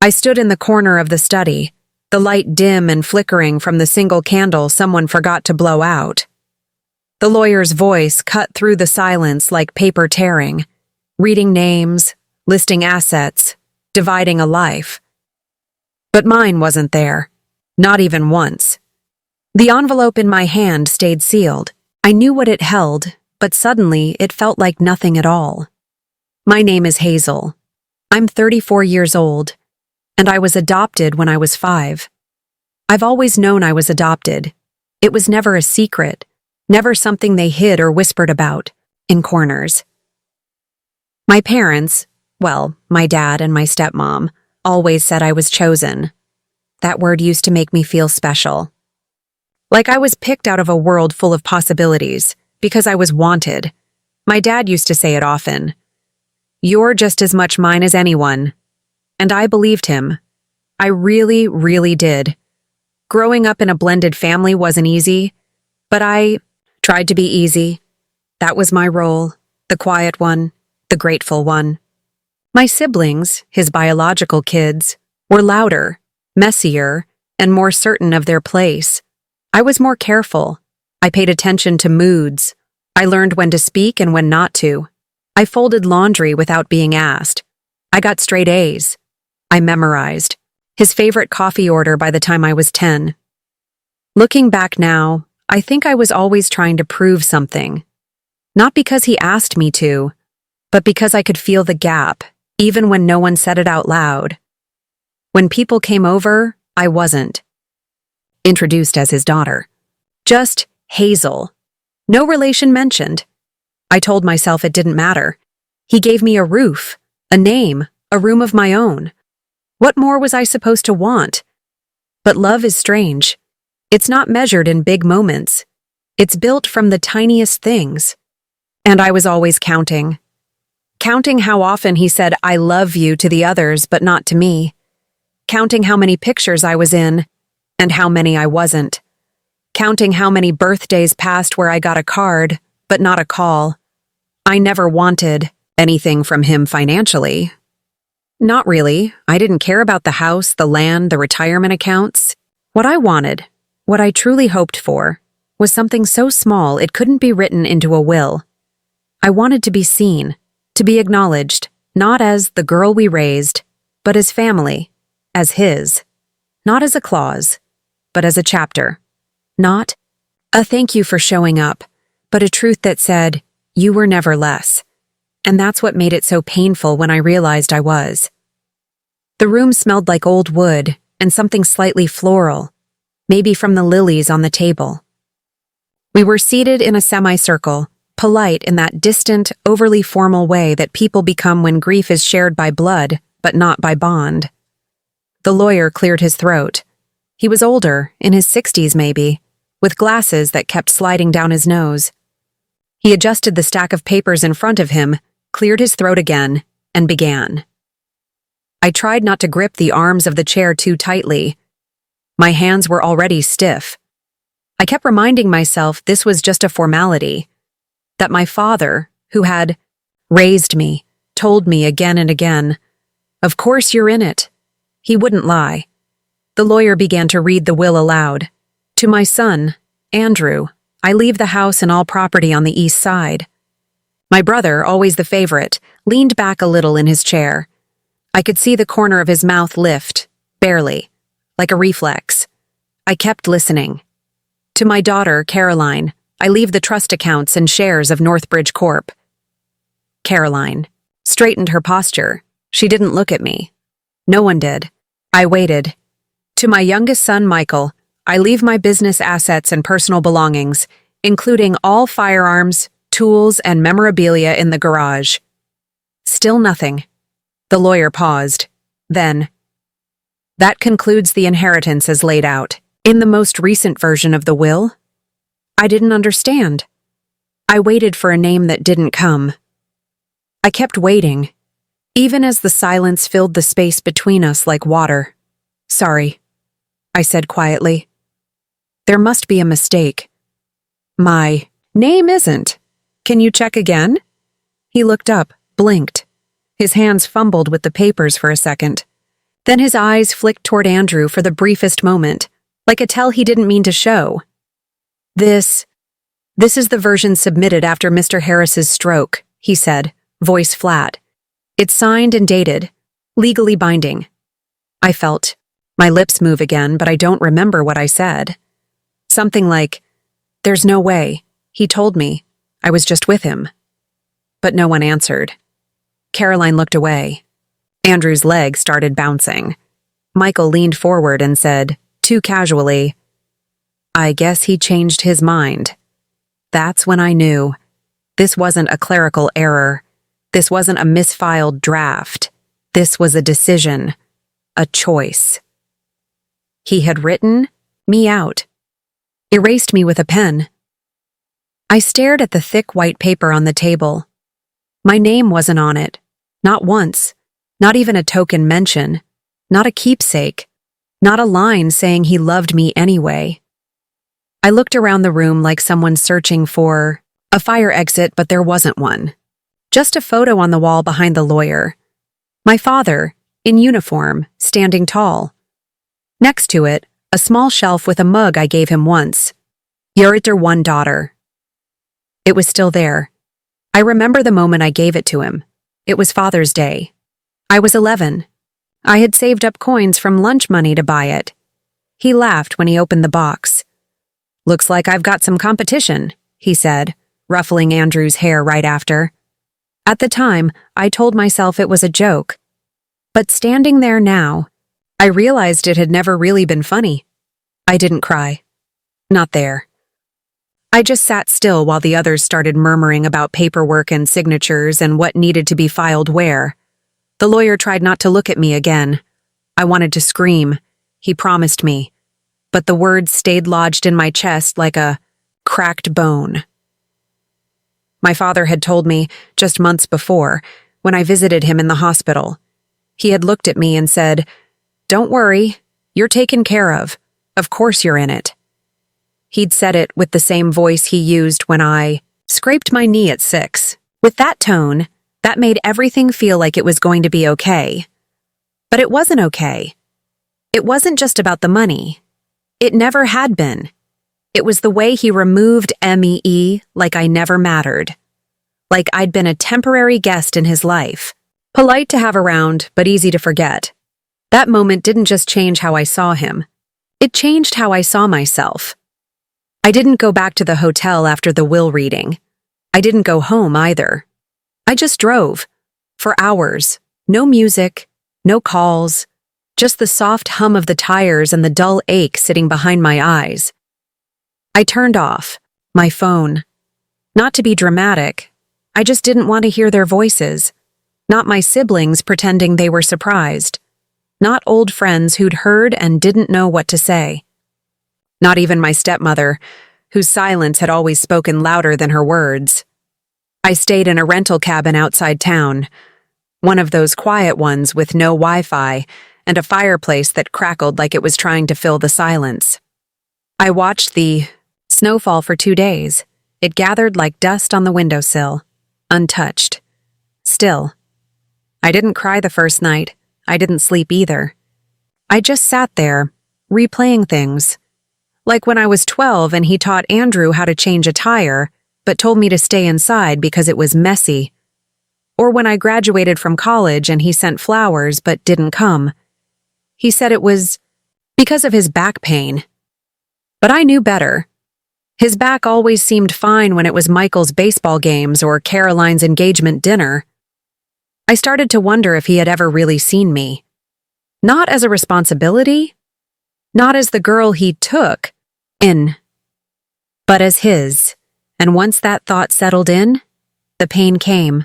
I stood in the corner of the study, the light dim and flickering from the single candle someone forgot to blow out. The lawyer's voice cut through the silence like paper tearing, reading names, listing assets, dividing a life. But mine wasn't there, not even once. The envelope in my hand stayed sealed. I knew what it held, but suddenly it felt like nothing at all. My name is Hazel. I'm 34 years old, and I was adopted when I was 5. I've always known I was adopted. It was never a secret, never something they hid or whispered about, in corners. My parents, well, my dad and my stepmom, always said I was chosen. That word used to make me feel special. Like I was picked out of a world full of possibilities, because I was wanted. My dad used to say it often. You're just as much mine as anyone. And I believed him. I really, really did. Growing up in a blended family wasn't easy, but I tried to be easy. That was my role, the quiet one, the grateful one. My siblings, his biological kids, were louder, messier, and more certain of their place. I was more careful. I paid attention to moods. I learned when to speak and when not to. I folded laundry without being asked. I got straight A's. I memorized his favorite coffee order by the time I was 10. Looking back now, I think I was always trying to prove something. Not because he asked me to, but because I could feel the gap, even when no one said it out loud. When people came over, I wasn't introduced as his daughter. Just Hazel. No relation mentioned. I told myself it didn't matter. He gave me a roof, a name, a room of my own. What more was I supposed to want? But love is strange. It's not measured in big moments. It's built from the tiniest things. And I was always counting. Counting how often he said, I love you to the others, but not to me. Counting how many pictures I was in, and how many I wasn't. Counting how many birthdays passed where I got a card, but not a call. I never wanted anything from him financially. Not really. I didn't care about the house, the land, the retirement accounts. What I wanted, what I truly hoped for, was something so small it couldn't be written into a will. I wanted to be seen, to be acknowledged, not as the girl we raised, but as family, as his. Not as a clause, but as a chapter. Not a thank you for showing up, but a truth that said, you were never less. And that's what made it so painful when I realized I was. The room smelled like old wood and something slightly floral, maybe from the lilies on the table. We were seated in a semicircle, polite in that distant, overly formal way that people become when grief is shared by blood, but not by bond. The lawyer cleared his throat. He was older, in his 60s maybe, with glasses that kept sliding down his nose. He adjusted the stack of papers in front of him, cleared his throat again, and began. I tried not to grip the arms of the chair too tightly. My hands were already stiff. I kept reminding myself this was just a formality, that my father, who had raised me, told me again and again, of course you're in it. He wouldn't lie. The lawyer began to read the will aloud. To my son, Andrew, I leave the house and all property on the east side. My brother, always the favorite, leaned back a little in his chair. I could see the corner of his mouth lift, barely, like a reflex. I kept listening. To my daughter, Caroline, I leave the trust accounts and shares of Northbridge Corp. Caroline straightened her posture. She didn't look at me. No one did. I waited. To my youngest son, Michael, I leave my business assets and personal belongings, including all firearms, tools, and memorabilia in the garage. Still nothing. The lawyer paused. Then, that concludes the inheritance as laid out. In the most recent version of the will? I didn't understand. I waited for a name that didn't come. I kept waiting, even as the silence filled the space between us like water. Sorry, I said quietly. There must be a mistake. My name isn't. Can you check again? He looked up, blinked. His hands fumbled with the papers for a second. Then his eyes flicked toward Andrew for the briefest moment, like a tell he didn't mean to show. This is the version submitted after Mr. Harris's stroke, he said, voice flat. It's signed and dated, legally binding. I felt my lips move again, but I don't remember what I said. Something like, "There's no way. He told me. I was just with him." But no one answered. Caroline looked away. Andrew's leg started bouncing. Michael leaned forward and said, too casually, "I guess he changed his mind." That's when I knew. This wasn't a clerical error. This wasn't a misfiled draft. This was a decision. A choice. He had written me out. Erased me with a pen. I stared at the thick white paper on the table. My name wasn't on it. Not once. Not even a token mention. Not a keepsake. Not a line saying he loved me anyway. I looked around the room like someone searching for a fire exit, but there wasn't one. Just a photo on the wall behind the lawyer. My father, in uniform, standing tall. Next to it, a small shelf with a mug I gave him once. Your one daughter. It was still there. I remember the moment I gave it to him. It was Father's Day. I was 11. I had saved up coins from lunch money to buy it. He laughed when he opened the box. "Looks like I've got some competition," he said, ruffling Andrew's hair right after. At the time, I told myself it was a joke. But standing there now, I realized it had never really been funny. I didn't cry. Not there. I just sat still while the others started murmuring about paperwork and signatures and what needed to be filed where. The lawyer tried not to look at me again. I wanted to scream. He promised me. But the words stayed lodged in my chest like a cracked bone. My father had told me, just months before, when I visited him in the hospital. He had looked at me and said, "Don't worry, you're taken care of. Of course you're in it." He'd said it with the same voice he used when I scraped my knee at 6. With that tone, that made everything feel like it was going to be okay. But it wasn't okay. It wasn't just about the money. It never had been. It was the way he removed me like I never mattered. Like I'd been a temporary guest in his life. Polite to have around, but easy to forget. That moment didn't just change how I saw him. It changed how I saw myself. I didn't go back to the hotel after the will reading. I didn't go home either. I just drove. For hours. No music. No calls. Just the soft hum of the tires and the dull ache sitting behind my eyes. I turned off my phone. Not to be dramatic. I just didn't want to hear their voices. Not my siblings pretending they were surprised. Not old friends who'd heard and didn't know what to say. Not even my stepmother, whose silence had always spoken louder than her words. I stayed in a rental cabin outside town, one of those quiet ones with no Wi-Fi and a fireplace that crackled like it was trying to fill the silence. I watched the snowfall for 2 days. It gathered like dust on the windowsill, untouched. Still. I didn't cry the first night. I didn't sleep either. I just sat there, replaying things. Like when I was 12 and he taught Andrew how to change a tire, but told me to stay inside because it was messy. Or when I graduated from college and he sent flowers but didn't come. He said it was because of his back pain. But I knew better. His back always seemed fine when it was Michael's baseball games or Caroline's engagement dinner. I started to wonder if he had ever really seen me. Not as a responsibility, not as the girl he took in, but as his. And once that thought settled in, the pain came.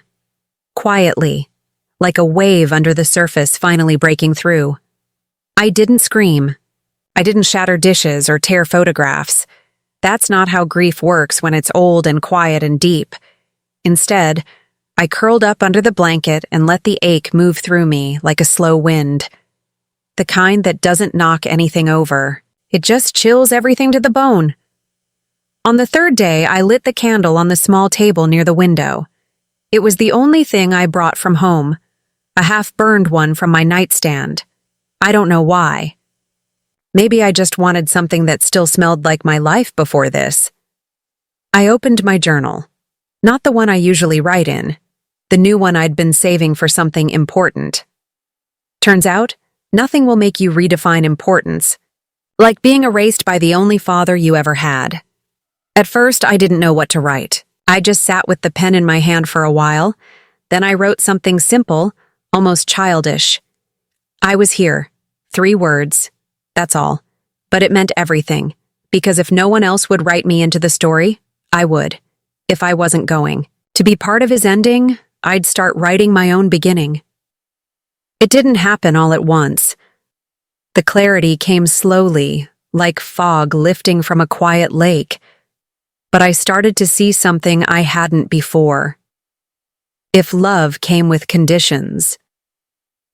Quietly, like a wave under the surface finally breaking through. I didn't scream. I didn't shatter dishes or tear photographs. That's not how grief works when it's old and quiet and deep. Instead, I curled up under the blanket and let the ache move through me like a slow wind. The kind that doesn't knock anything over. It just chills everything to the bone. On the third day, I lit the candle on the small table near the window. It was the only thing I brought from home, a half-burned one from my nightstand. I don't know why. Maybe I just wanted something that still smelled like my life before this. I opened my journal. Not the one I usually write in. The new one I'd been saving for something important. Turns out, nothing will make you redefine importance. Like being erased by the only father you ever had. At first, I didn't know what to write. I just sat with the pen in my hand for a while. Then I wrote something simple, almost childish. I was here. 3 words. That's all. But it meant everything. Because if no one else would write me into the story, I would. If I wasn't going to be part of his ending, I'd start writing my own beginning. It didn't happen all at once. The clarity came slowly, like fog lifting from a quiet lake. But I started to see something I hadn't before. If love came with conditions.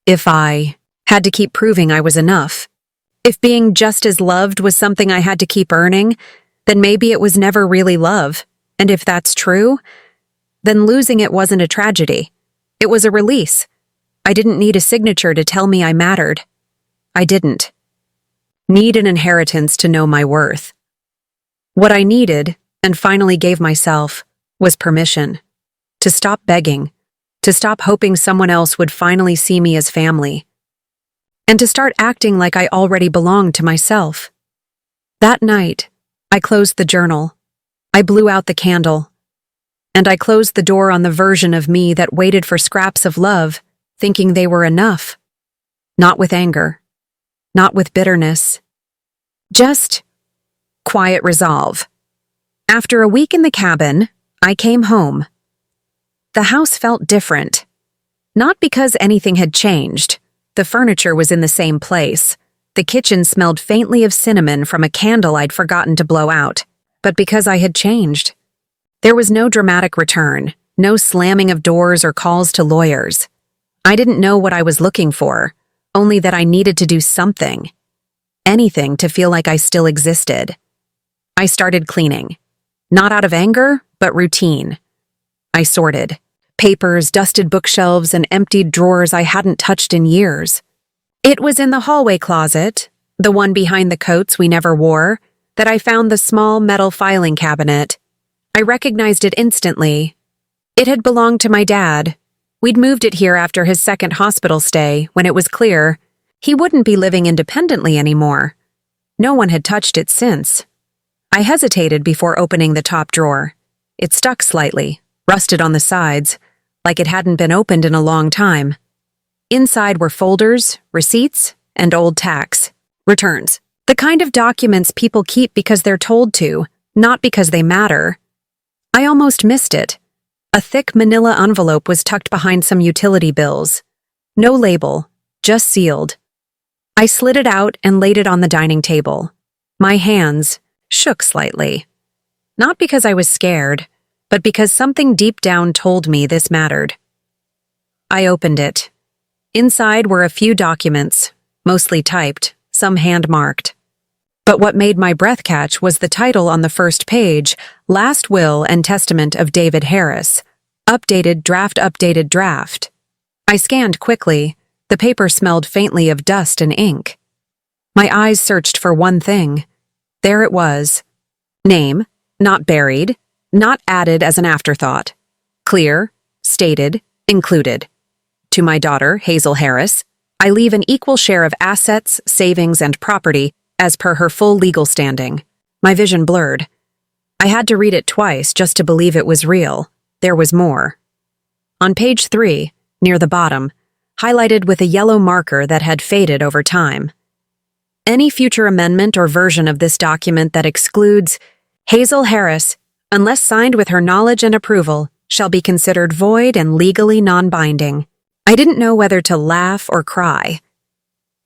If I had to keep proving I was enough. If being just as loved was something I had to keep earning, then maybe it was never really love. And if that's true, then losing it wasn't a tragedy. It was a release. I didn't need a signature to tell me I mattered. I didn't need an inheritance to know my worth. What I needed, and finally gave myself, was permission. To stop begging. To stop hoping someone else would finally see me as family. And to start acting like I already belonged to myself. That night, I closed the journal. I blew out the candle. And I closed the door on the version of me that waited for scraps of love, thinking they were enough. Not with anger. Not with bitterness. Just quiet resolve. After a week in the cabin, I came home. The house felt different. Not because anything had changed. The furniture was in the same place. The kitchen smelled faintly of cinnamon from a candle I'd forgotten to blow out. But because I had changed. There was no dramatic return, no slamming of doors or calls to lawyers. I didn't know what I was looking for, only that I needed to do something. Anything to feel like I still existed. I started cleaning. Not out of anger, but routine. I sorted. Papers, dusted bookshelves, and emptied drawers I hadn't touched in years. It was in the hallway closet, the one behind the coats we never wore, that I found the small metal filing cabinet. I recognized it instantly. It had belonged to my dad. We'd moved it here after his second hospital stay, when it was clear he wouldn't be living independently anymore. No one had touched it since. I hesitated before opening the top drawer. It stuck slightly, rusted on the sides, like it hadn't been opened in a long time. Inside were folders, receipts, and old tax returns. The kind of documents people keep because they're told to, not because they matter. I almost missed it. A thick manila envelope was tucked behind some utility bills. No label, just sealed. I slid it out and laid it on the dining table. My hands shook slightly. Not because I was scared, but because something deep down told me this mattered. I opened it. Inside were a few documents, mostly typed, some hand-marked. But what made my breath catch was the title on the first page, Last Will and Testament of David Harris. Updated draft. I scanned quickly. The paper smelled faintly of dust and ink. My eyes searched for one thing. There it was. Name, not buried, not added as an afterthought. Clear, stated, included. To my daughter, Hazel Harris, I leave an equal share of assets, savings, and property as per her full legal standing. My vision blurred. I had to read it twice just to believe it was real. There was more. On page 3, near the bottom, highlighted with a yellow marker that had faded over time. Any future amendment or version of this document that excludes Hazel Harris, unless signed with her knowledge and approval, shall be considered void and legally non-binding. I didn't know whether to laugh or cry.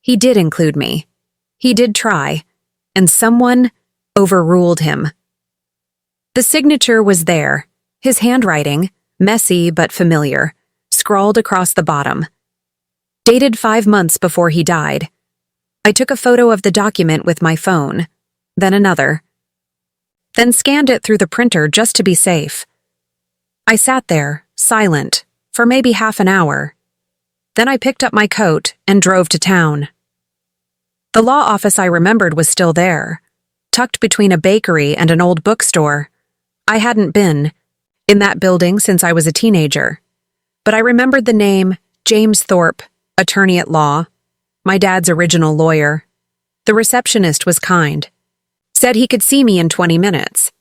He did include me. He did try, and someone overruled him. The signature was there, his handwriting, messy but familiar, scrawled across the bottom. Dated 5 months before he died. I took a photo of the document with my phone, then another. Then scanned it through the printer just to be safe. I sat there, silent, for maybe half an hour. Then I picked up my coat and drove to town. The law office I remembered was still there, tucked between a bakery and an old bookstore. I hadn't been in that building since I was a teenager, but I remembered the name James Thorpe, attorney at law, my dad's original lawyer. The receptionist was kind, said he could see me in 20 minutes.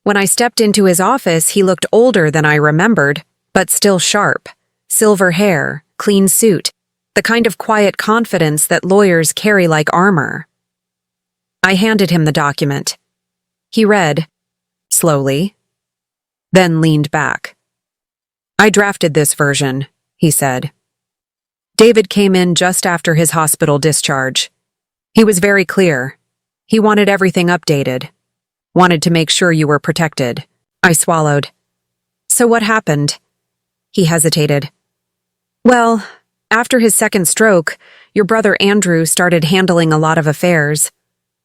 When I stepped into his office, he looked older than I remembered, but still sharp. Silver hair, clean suit, the kind of quiet confidence that lawyers carry like armor. I handed him the document. He read, slowly, then leaned back. "I drafted this version," he said. David came in just after his hospital discharge. He was very clear. He wanted everything updated. Wanted to make sure you were protected. I swallowed. "So what happened?" He hesitated. "Well, after his second stroke, your brother Andrew started handling a lot of affairs.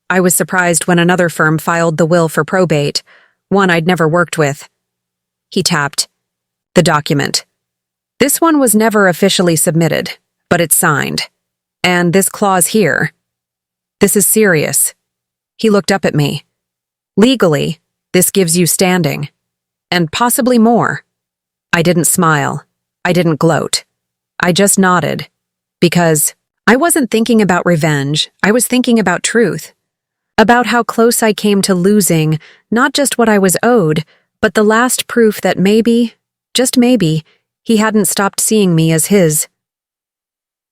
I was surprised when another firm filed the will for probate, one I'd never worked with." He tapped the document. "This one was never officially submitted, but it's signed. And this clause here. This is serious." He looked up at me. "Legally, this gives you standing. And possibly more." I didn't smile. I didn't gloat. I just nodded. Because I wasn't thinking about revenge, I was thinking about truth. About how close I came to losing not just what I was owed, but the last proof that maybe, just maybe, he hadn't stopped seeing me as his.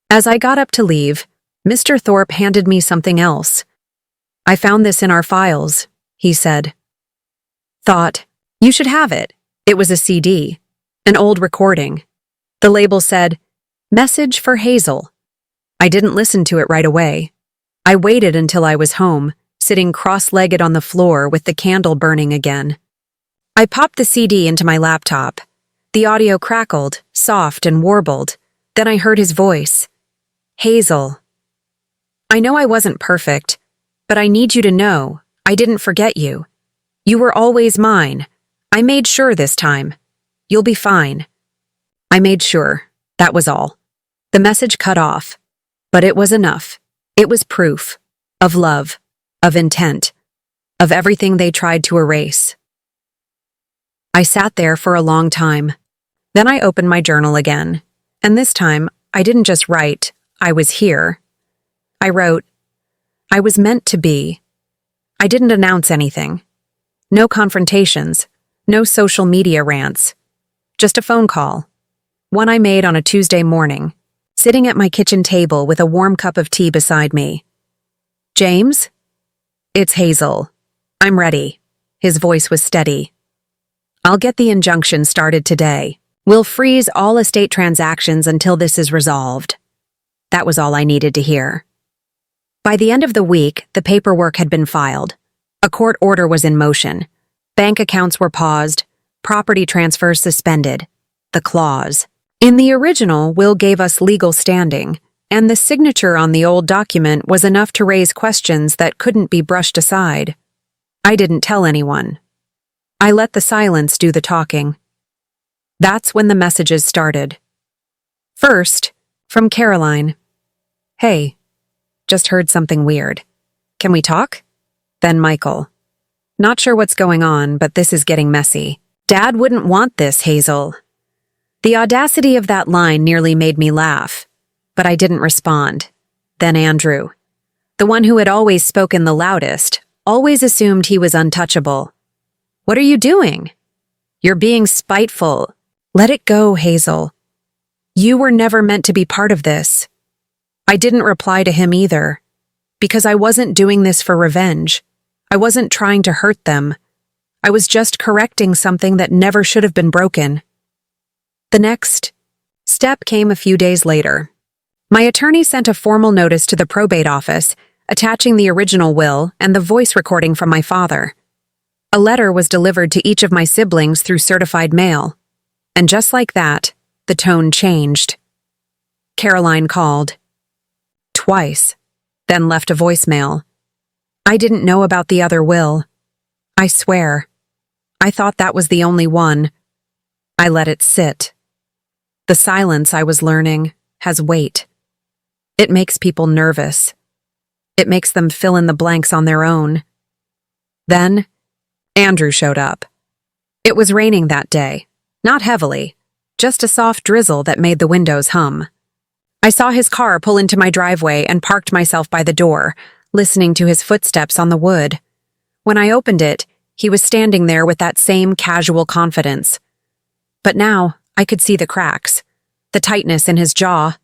As I got up to leave, Mr. Thorpe handed me something else. "I found this in our files," he said. "Thought, you should have it." It was a CD, an old recording. The label said, "Message for Hazel." I didn't listen to it right away. I waited until I was home, sitting cross-legged on the floor with the candle burning again. I popped the CD into my laptop. The audio crackled, soft and warbled. Then I heard his voice. "Hazel. I know I wasn't perfect, but I need you to know I didn't forget you. You were always mine. I made sure this time. You'll be fine." I made sure. That was all. The message cut off. But it was enough. It was proof. Of love. Of intent. Of everything they tried to erase. I sat there for a long time. Then I opened my journal again. And this time, I didn't just write, "I was here." I wrote, "I was meant to be." I didn't announce anything. No confrontations. No social media rants. Just a phone call. One I made on a Tuesday morning, sitting at my kitchen table with a warm cup of tea beside me. "James?" "It's Hazel. I'm ready." His voice was steady. "I'll get the injunction started today. We'll freeze all estate transactions until this is resolved." That was all I needed to hear. By the end of the week, the paperwork had been filed. A court order was in motion. Bank accounts were paused. Property transfers suspended. The clause in the original will gave us legal standing, and the signature on the old document was enough to raise questions that couldn't be brushed aside. I didn't tell anyone. I let the silence do the talking. That's when the messages started. First, from Caroline. "Hey, just heard something weird. Can we talk?" Then Michael. "Not sure what's going on, but this is getting messy. Dad wouldn't want this, Hazel." The audacity of that line nearly made me laugh, but I didn't respond. Then Andrew. The one who had always spoken the loudest, always assumed he was untouchable. "What are you doing?" "You're being spiteful." "Let it go, Hazel. You were never meant to be part of this." I didn't reply to him either, because I wasn't doing this for revenge. I wasn't trying to hurt them. I was just correcting something that never should have been broken. The next step came a few days later. My attorney sent a formal notice to the probate office, attaching the original will and the voice recording from my father. A letter was delivered to each of my siblings through certified mail. And just like that, the tone changed. Caroline called. Twice, then left a voicemail. I didn't know about the other will. I swear. I thought that was the only one. I let it sit. The silence, I was learning, has weight. It makes people nervous. It makes them fill in the blanks on their own. Then, Andrew showed up. It was raining that day, not heavily, just a soft drizzle that made the windows hum. I saw his car pull into my driveway and parked myself by the door, listening to his footsteps on the wood. When I opened it, he was standing there with that same casual confidence. But now, I could see the cracks, the tightness in his jaw,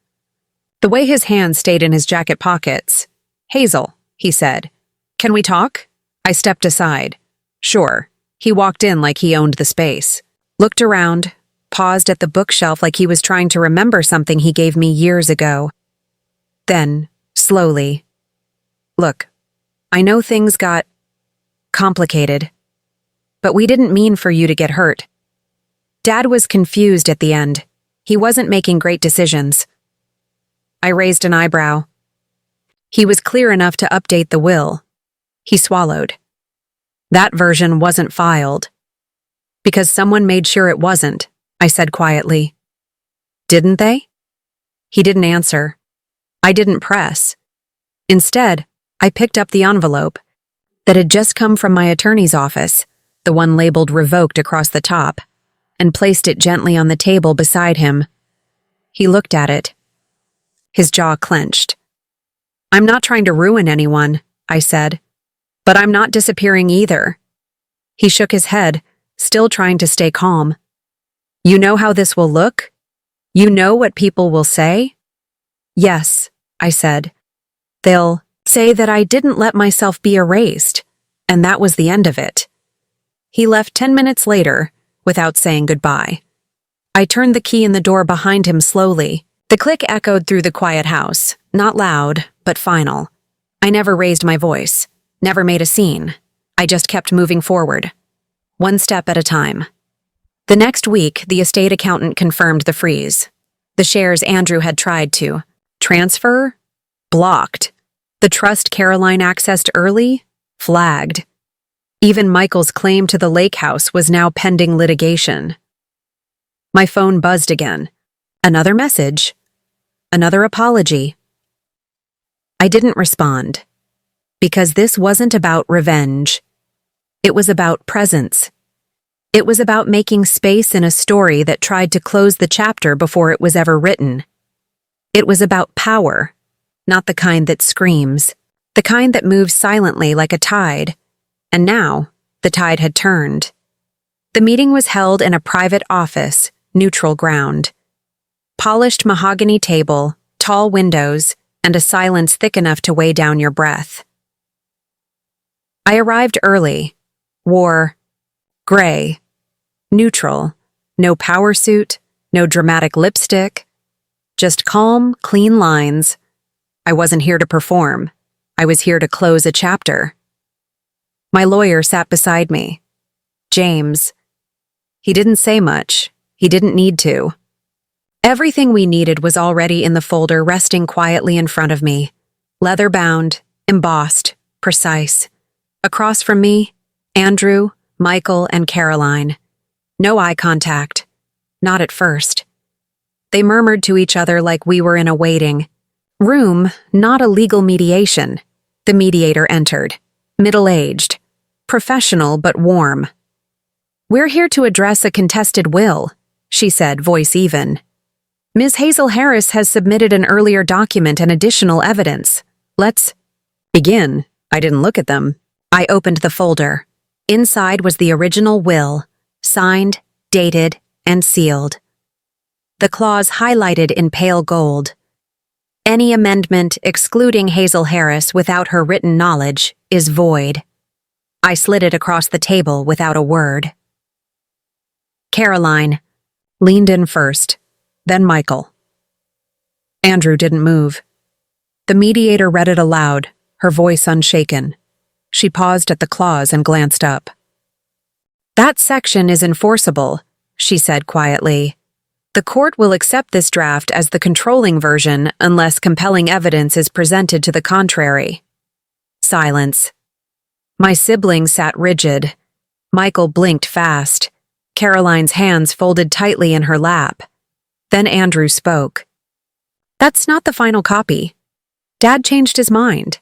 the way his hands stayed in his jacket pockets. "Hazel," he said. "Can we talk?" I stepped aside. "Sure." He walked in like he owned the space, looked around, paused at the bookshelf like he was trying to remember something he gave me years ago. Then, slowly, "Look, I know things got complicated, but we didn't mean for you to get hurt." Dad was confused at the end. He wasn't making great decisions. I raised an eyebrow. He was clear enough to update the will. He swallowed. That version wasn't filed. "Because someone made sure it wasn't," I said quietly. "Didn't they?" He didn't answer. I didn't press. Instead, I picked up the envelope that had just come from my attorney's office, the one labeled revoked across the top, and placed it gently on the table beside him. He looked at it. His jaw clenched. "I'm not trying to ruin anyone," I said, "but I'm not disappearing either." He shook his head, still trying to stay calm. "You know how this will look? You know what people will say?" "Yes," I said. "They'll say that I didn't let myself be erased, and that was the end of it." He left 10 minutes later, without saying goodbye. I turned the key in the door behind him slowly. The click echoed through the quiet house, not loud, but final. I never raised my voice, never made a scene. I just kept moving forward, one step at a time. The next week, the estate accountant confirmed the freeze. The shares Andrew had tried to transfer? Blocked. The trust Caroline accessed early? Flagged. Even Michael's claim to the lake house was now pending litigation. My phone buzzed again. Another message. Another apology. I didn't respond. Because this wasn't about revenge. It was about presence. It was about making space in a story that tried to close the chapter before it was ever written. It was about power, not the kind that screams, the kind that moves silently like a tide. And now, the tide had turned. The meeting was held in a private office, neutral ground. Polished mahogany table, tall windows, and a silence thick enough to weigh down your breath. I arrived early, wore gray, neutral, no power suit, no dramatic lipstick, just calm, clean lines. I wasn't here to perform. I was here to close a chapter. My lawyer sat beside me. James. He didn't say much. He didn't need to. Everything we needed was already in the folder resting quietly in front of me. Leather-bound, embossed, precise. Across from me, Andrew, Michael, and Caroline. No eye contact. Not at first. They murmured to each other like we were in a waiting room, not a legal mediation. The mediator entered. Middle-aged. Professional but warm. "We're here to address a contested will," she said, voice even. "Ms. Hazel Harris has submitted an earlier document and additional evidence. Let's begin." I didn't look at them. I opened the folder. Inside was the original will, signed, dated, and sealed. The clause highlighted in pale gold. Any amendment excluding Hazel Harris without her written knowledge is void. I slid it across the table without a word. Caroline leaned in first, then Michael. Andrew didn't move. The mediator read it aloud, her voice unshaken. She paused at the clause and glanced up. "That section is enforceable," she said quietly. "The court will accept this draft as the controlling version unless compelling evidence is presented to the contrary." Silence. My sibling sat rigid. Michael blinked fast. Caroline's hands folded tightly in her lap. Then Andrew spoke. "That's not the final copy. Dad changed his mind.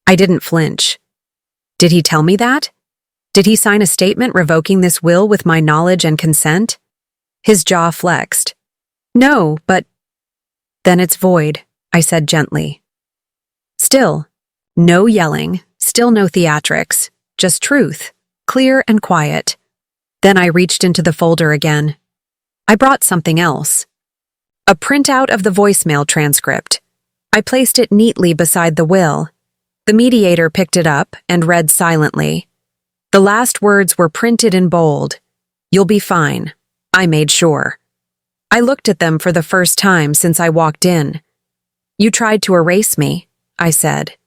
I didn't flinch. Did he tell me that? Did he sign a statement revoking this will with my knowledge and consent? His jaw flexed. No, but… Then it's void, I said gently. Still, no yelling, still no theatrics, just truth, clear and quiet. Then I reached into the folder again. I brought something else. A printout of the voicemail transcript. I placed it neatly beside the will. The mediator picked it up and read silently. The last words were printed in bold. You'll be fine. I made sure. I looked at them for the first time since I walked in. You tried to erase me, I said.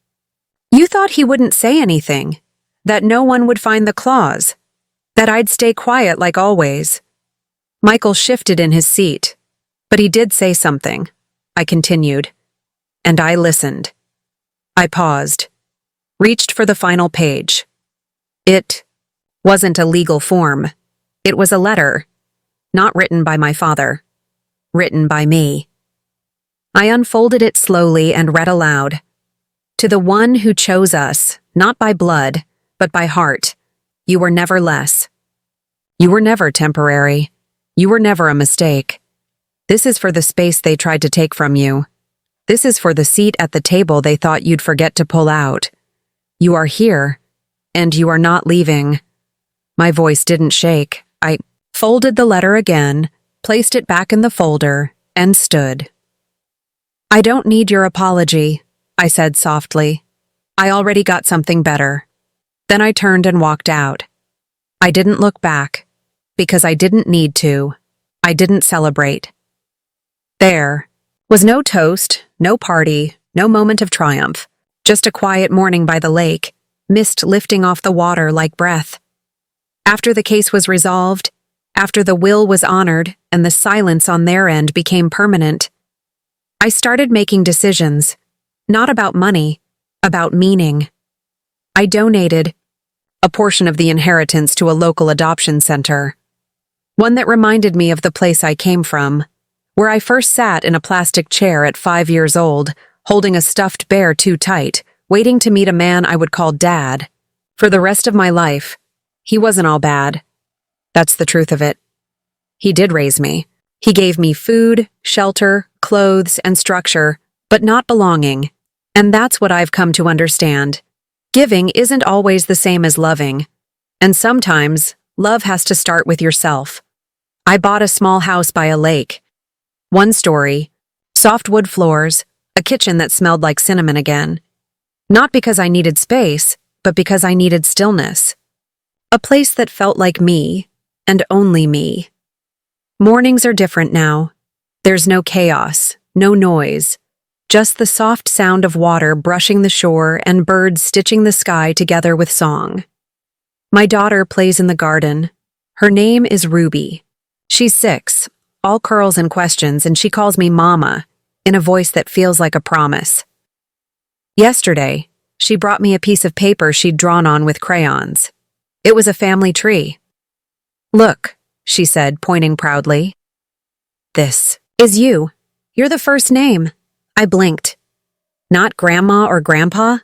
You thought he wouldn't say anything, that no one would find the clause, that I'd stay quiet like always. Michael shifted in his seat, but he did say something, I continued, and I listened. I paused, reached for the final page. It wasn't a legal form. It was a letter, not written by my father, written by me. I unfolded it slowly and read aloud. To the one who chose us, not by blood, but by heart, you were never less. You were never temporary. You were never a mistake. This is for the space they tried to take from you. This is for the seat at the table they thought you'd forget to pull out. You are here, and you are not leaving. My voice didn't shake. I folded the letter again, placed it back in the folder, and stood. I don't need your apology, I said softly. I already got something better. Then I turned and walked out. I didn't look back, because I didn't need to. I didn't celebrate. There was no toast, no party, no moment of triumph, just a quiet morning by the lake, mist lifting off the water like breath. After the case was resolved, after the will was honored and the silence on their end became permanent, I started making decisions, not about money, about meaning. I donated a portion of the inheritance to a local adoption center, one that reminded me of the place I came from, where I first sat in a plastic chair at 5 years old, holding a stuffed bear too tight, waiting to meet a man I would call Dad. For the rest of my life, he wasn't all bad. That's the truth of it. He did raise me. He gave me food, shelter, clothes, and structure, but not belonging. And that's what I've come to understand. Giving isn't always the same as loving. And sometimes, love has to start with yourself. I bought a small house by a lake. 1 story, soft wood floors, a kitchen that smelled like cinnamon again. Not because I needed space, but because I needed stillness. A place that felt like me, and only me. Mornings are different now. There's no chaos, no noise, just the soft sound of water brushing the shore and birds stitching the sky together with song. My daughter plays in the garden. Her name is Ruby. She's 6, all curls and questions, and she calls me Mama, in a voice that feels like a promise. Yesterday, she brought me a piece of paper she'd drawn on with crayons. It was a family tree. Look, she said, pointing proudly. This is you. You're the first name. I blinked. Not Grandma or Grandpa?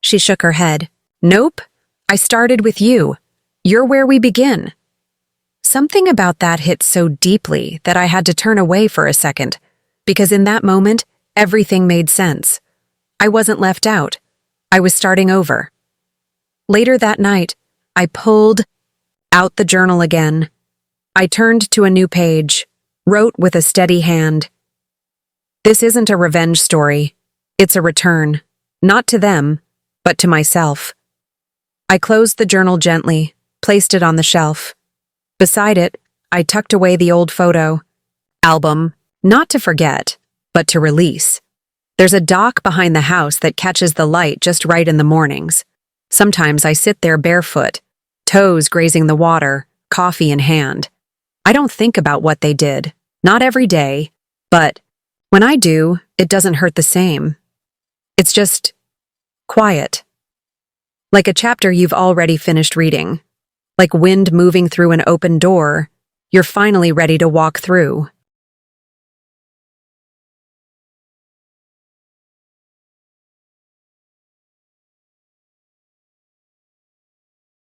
She shook her head. Nope. I started with you. You're where we begin. Something about that hit so deeply that I had to turn away for a second, because in that moment, everything made sense. I wasn't left out. I was starting over. Later that night, I pulled out the journal again. I turned to a new page, wrote with a steady hand. This isn't a revenge story. It's a return, not to them, but to myself. I closed the journal gently, placed it on the shelf. Beside it, I tucked away the old photo album, not to forget, but to release. There's a dock behind the house that catches the light just right in the mornings. Sometimes I sit there barefoot, toes grazing the water, coffee in hand. I don't think about what they did, not every day, but when I do, it doesn't hurt the same. It's just quiet. Like a chapter you've already finished reading. Like wind moving through an open door, you're finally ready to walk through.